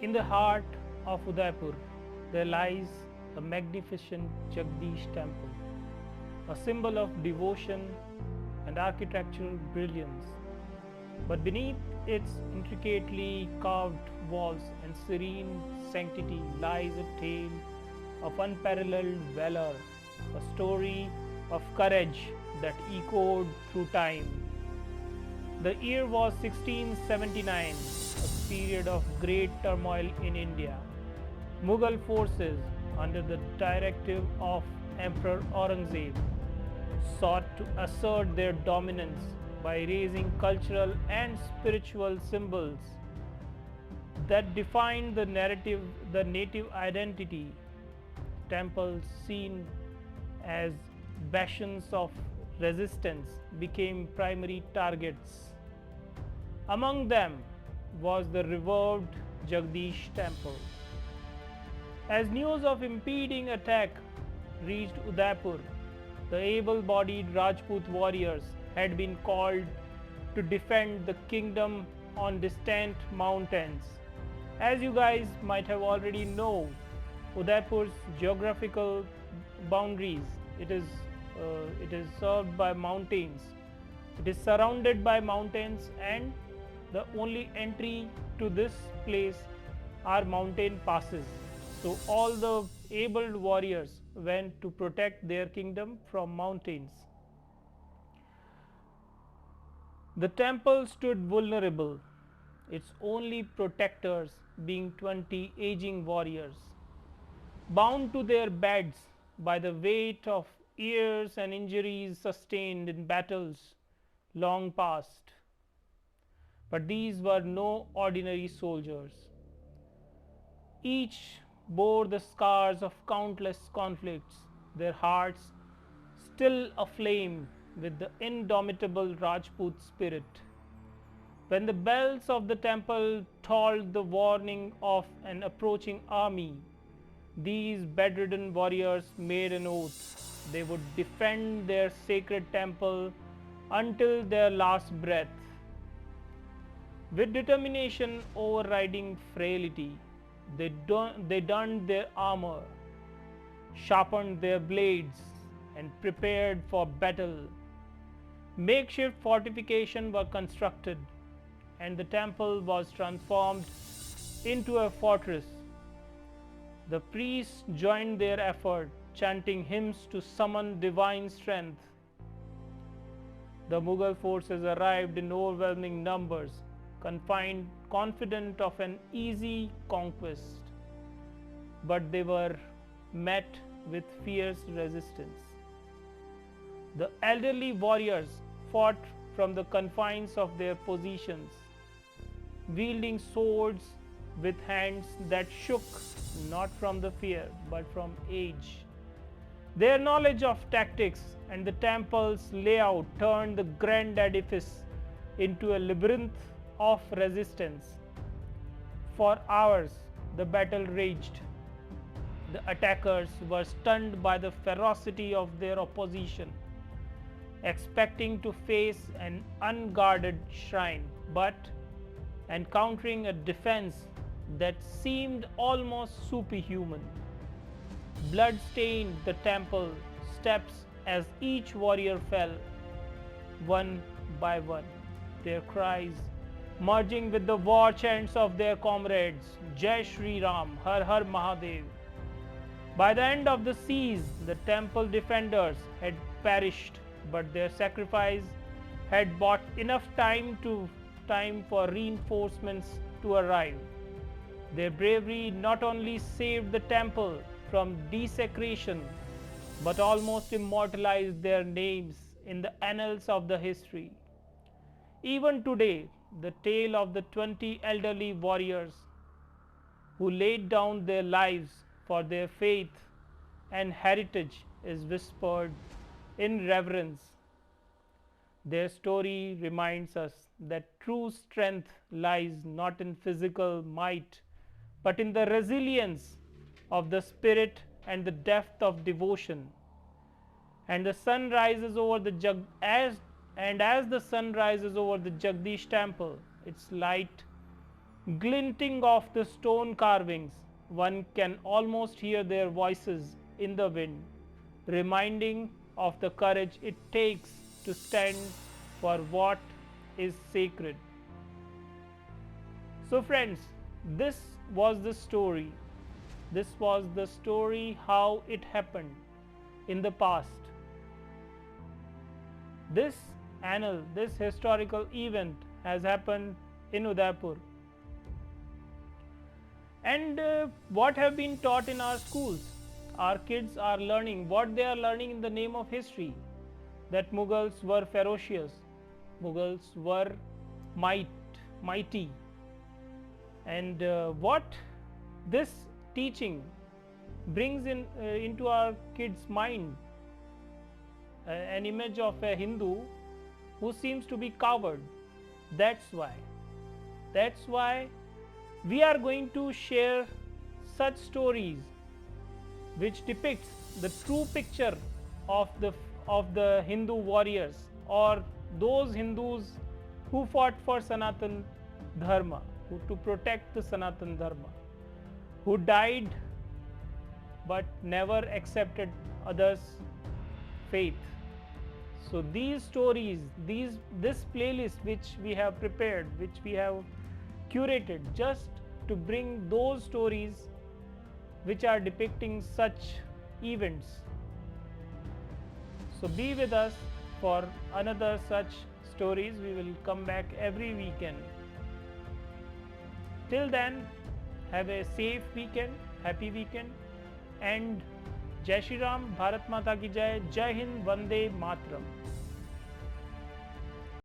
In the heart of Udaipur, there lies a magnificent Jagdish temple, a symbol of devotion and architectural brilliance. But beneath its intricately carved walls and serene sanctity lies a tale of unparalleled valor, a story of courage that echoed through time. The year was 1679, a period of great turmoil in India. Mughal forces, under the directive of Emperor Aurangzeb, sought to assert their dominance by raising cultural and spiritual symbols that defined the native identity. Temples seen as bastions of resistance became primary targets. Among them was the revered Jagdish temple. As news of impending attack reached Udaipur, the able-bodied Rajput warriors had been called to defend the kingdom on distant mountains. As you guys might have already know, Udaipur's geographical boundaries, it is served by mountains. It is surrounded by mountains, and the only entry to this place are mountain passes. So all the able warriors went to protect their kingdom from mountains. The temple stood vulnerable, its only protectors being 20 aging warriors, bound to their beds by the weight of years and injuries sustained in battles long past. But these were no ordinary soldiers. Each bore the scars of countless conflicts, their hearts still aflame with the indomitable Rajput spirit. When the bells of the temple tolled the warning of an approaching army, these bedridden warriors made an oath. They would defend their sacred temple until their last breath. With determination overriding frailty, they donned their armor, sharpened their blades, and prepared for battle. Makeshift fortifications were constructed, and the temple was transformed into a fortress. The priests joined their effort, chanting hymns to summon divine strength. The Mughal forces arrived in overwhelming numbers, confident of an easy conquest, but they were met with fierce resistance. The elderly warriors fought from the confines of their positions, wielding swords with hands that shook not from the fear but from age. Their knowledge of tactics and the temple's layout turned the grand edifice into a labyrinth of resistance. For hours, the battle raged. The attackers were stunned by the ferocity of their opposition, expecting to face an unguarded shrine, but encountering a defense that seemed almost superhuman. Blood stained the temple steps as each warrior fell, one by one, their cries merging with the war chants of their comrades, Jai Shri Ram, Har Har Mahadev. By the end of the siege, the temple defenders had perished, but their sacrifice had bought enough time for reinforcements to arrive. Their bravery not only saved the temple from desecration, but almost immortalized their names in the annals of the history. Even today, the tale of the 20 elderly warriors who laid down their lives for their faith and heritage is whispered in reverence. Their story reminds us that true strength lies not in physical might, but in the resilience of the spirit and the depth of devotion. And the sun rises over the as the sun rises over the Jagdish temple, its light glinting of the stone carvings, one can almost hear their voices in the wind, reminding of the courage it takes to stand for what is sacred. So, friends, this was the story. This was the story how it happened in the past. This annal, this historical event has happened in Udaipur. And what have been taught in our schools? Our kids are learning what they are learning in the name of history, that Mughals were ferocious, Mughals were mighty, and what this teaching brings into our kids' mind, an image of a Hindu who seems to be coward. That's why we are going to share such stories which depicts the true picture of the Hindu warriors, or those Hindus who fought for Sanatan Dharma, to protect the Sanatan Dharma, who died but never accepted others' faith. So these stories, this playlist which we have prepared, which we have curated just to bring those stories which are depicting such events. So be with us for another such stories. We will come back every weekend. Till then, have a safe weekend, happy weekend, and Jai Shri Ram, Bharat Mata ki Jai, Jai Hind, Vande Mataram.